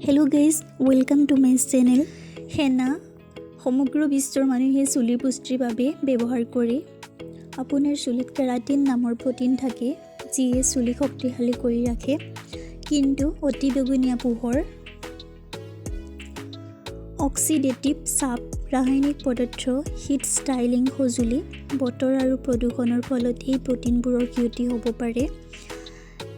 Hello guys, welcome to my channel. Henna সমগ্ৰ বিশ্বৰ মানুহে চুলিৰ পুষ্টিৰ বাবে ব্যৱহাৰ কৰে। আপোনাৰ চুলিত কেৰাটিন নামৰ প্ৰটিন থাকে যিয়ে চুলি শক্তিশালী কৰি ৰাখে। কিন্তু অতি বেগুনীয়া পোহৰ, অক্সিডেটিভ চাপ, ৰাসায়নিক পদাৰ্থ, হিট ষ্টাইলিং সঁজুলি, বতৰ আৰু প্ৰদূষণৰ ফলত এই প্ৰটিনবোৰৰ ক্ষতি হ'ব পাৰে।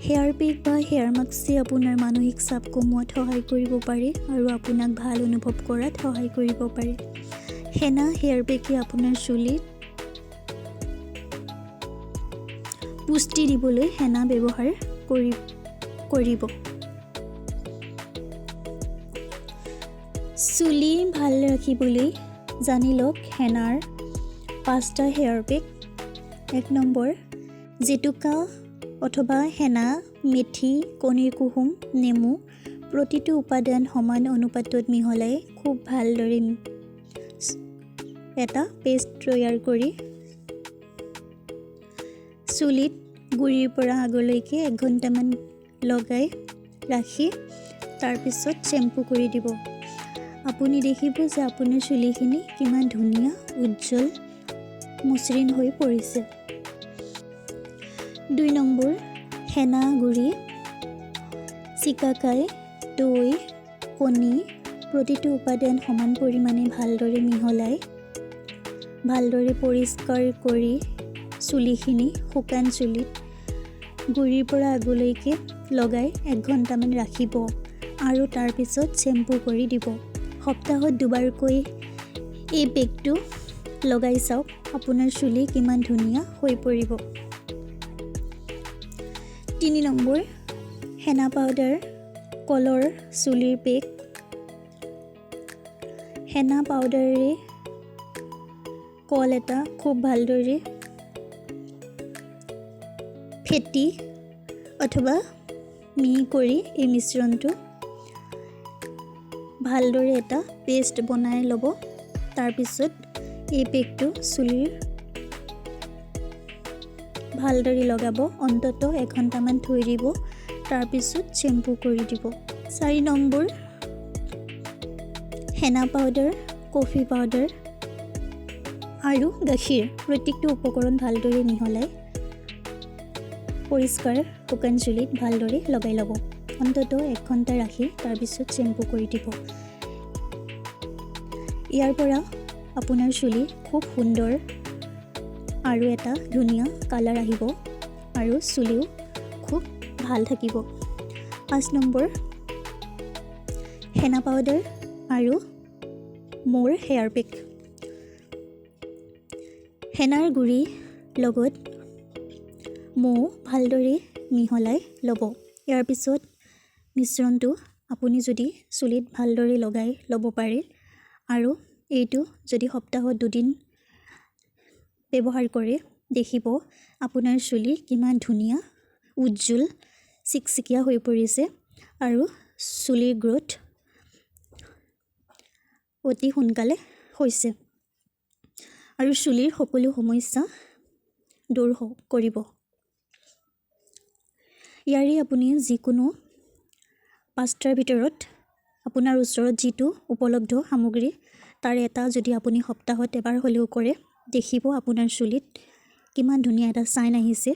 হেয়াৰ পেক বা হেয়াৰ মাস্কে আপোনাৰ মানসিক চাপ কমোৱাত সহায় কৰিব পাৰে আৰু আপোনাক ভাল অনুভৱ কৰাত সহায় কৰিব পাৰে। হেনা হেয়াৰ পেকে আপোনাৰ চুলিত পুষ্টি দিবলৈ হেনা ব্যৱহাৰ কৰিব। চুলি ভাল ৰাখিবলৈ জানি লওক হেনাৰ 5টা হেয়াৰ পেক। 1 নম্বৰ, জেতুকা অথবা হেনা, মেথি, কণীৰ কুহুম, নেমু প্ৰতিটো উপাদান সমান অনুপাতত মিহলাই খুব ভালদৰে এটা পেষ্ট তৈয়াৰ কৰি চুলিত গুৰিৰ পৰা আগলৈকে 1 ঘণ্টামান লগাই ৰাখি তাৰপিছত শ্বেম্পু কৰি দিব। আপুনি দেখিব যে আপোনাৰ চুলিখিনি কিমান ধুনীয়া, উজ্জ্বল, মসৃণ হৈ পৰিছে। 2 নম্বৰ, হেনা গুৰি, চিকাকাই, দৈ, কণী প্ৰতিটো উপাদান সমান পৰিমাণে ভালদৰে মিহলাই ভালদৰে পৰিষ্কাৰ কৰি চুলিখিনি শুকান চুলিত গুৰিৰ পৰা আগলৈকে লগাই 1 ঘণ্টামান ৰাখিব আৰু তাৰপিছত শ্বেম্পু কৰি দিব। সপ্তাহত 2বাৰকৈ এই পেকটো লগাই চাওক, আপোনাৰ চুলি কিমান ধুনীয়া হৈ পৰিব। 3 নম্বৰ, হেনা পাউডাৰ, কলৰ চুলিৰ পেক। হেনা পাউডাৰেৰে কল এটা খুব ভালদৰে ফেটি অথবা মিহি কৰি এই মিশ্ৰণটো ভালদৰে এটা পেষ্ট বনাই ল'ব। তাৰপিছত এই পেকটো চুলিৰ ভালদৰে লগাব, অন্ততঃ 1 ঘণ্টামান থৈ দিব, তাৰপিছত শ্বেম্পু কৰি দিব। 4 নম্বৰ, হেনা পাউডাৰ, কফি পাউডাৰ আৰু গাখীৰ প্ৰত্যেকটো উপকৰণ ভালদৰে মিহলাই পৰিষ্কাৰ শুকান চুলিত ভালদৰে লগাই ল'ব, অন্ততঃ 1 ঘণ্টা ৰাখি তাৰপিছত শ্বেম্পু কৰি দিব। ইয়াৰ পৰা আপোনাৰ চুলি খুব সুন্দৰ আৰু এটা ধুনীয়া কালাৰ আহিব আৰু চুলিও খুব ভাল থাকিব। 5 নম্বৰ, হেনা পাউডাৰ আৰু মোৰ হেয়াৰ পেক। হেনাৰ গুৰি লগত মৌ ভালদৰে মিহলাই ল'ব। ইয়াৰ পিছত মিশ্ৰণটো আপুনি যদি চুলিত ভালদৰে লগাই ল'ব পাৰে আৰু এইটো যদি সপ্তাহত 2 দিন ব্যৱহাৰ কৰে, দেখিব আপোনাৰ চুলি কিমান ধুনীয়া, উজ্জ্বল, চিকচিকীয়া হৈ পৰিছে আৰু চুলিৰ গ্ৰোথ অতি সোনকালে হৈছে আৰু চুলিৰ সকলো সমস্যা দূৰ কৰিব। ইয়াৰে আপুনি যিকোনো 5টাৰ ভিতৰত আপোনাৰ ওচৰত যিটো উপলব্ধ সামগ্ৰী তাৰ এটা যদি আপুনি সপ্তাহত এবাৰ হ'লেও কৰে, দেখিব আপোনাৰ চুলিত কিমান ধুনীয়া এটা চাইন আহিছে।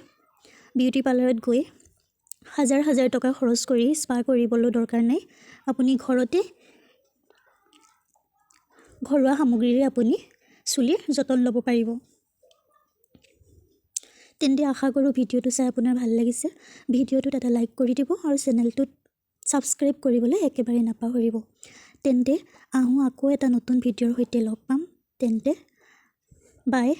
বিউটি পাৰ্লাৰত গৈ হাজাৰ টকা খৰচ কৰি স্পা কৰিবলৈ দৰকাৰ নাই। আপুনি ঘৰতে ঘৰুৱা সামগ্ৰীৰে আপুনি চুলিৰ যতন ল'ব পাৰিব। তেন্তে আশা কৰোঁ ভিডিঅ'টো চাই আপোনাৰ ভাল লাগিছে। ভিডিঅ'টোত এটা লাইক কৰি দিব আৰু চেনেলটোত ছাবস্ক্ৰাইব কৰিবলৈ একেবাৰে নাপাহৰিব। তেন্তে আহোঁ আকৌ এটা নতুন ভিডিঅ'ৰ সৈতে লগ পাম। তেন্তে বাই।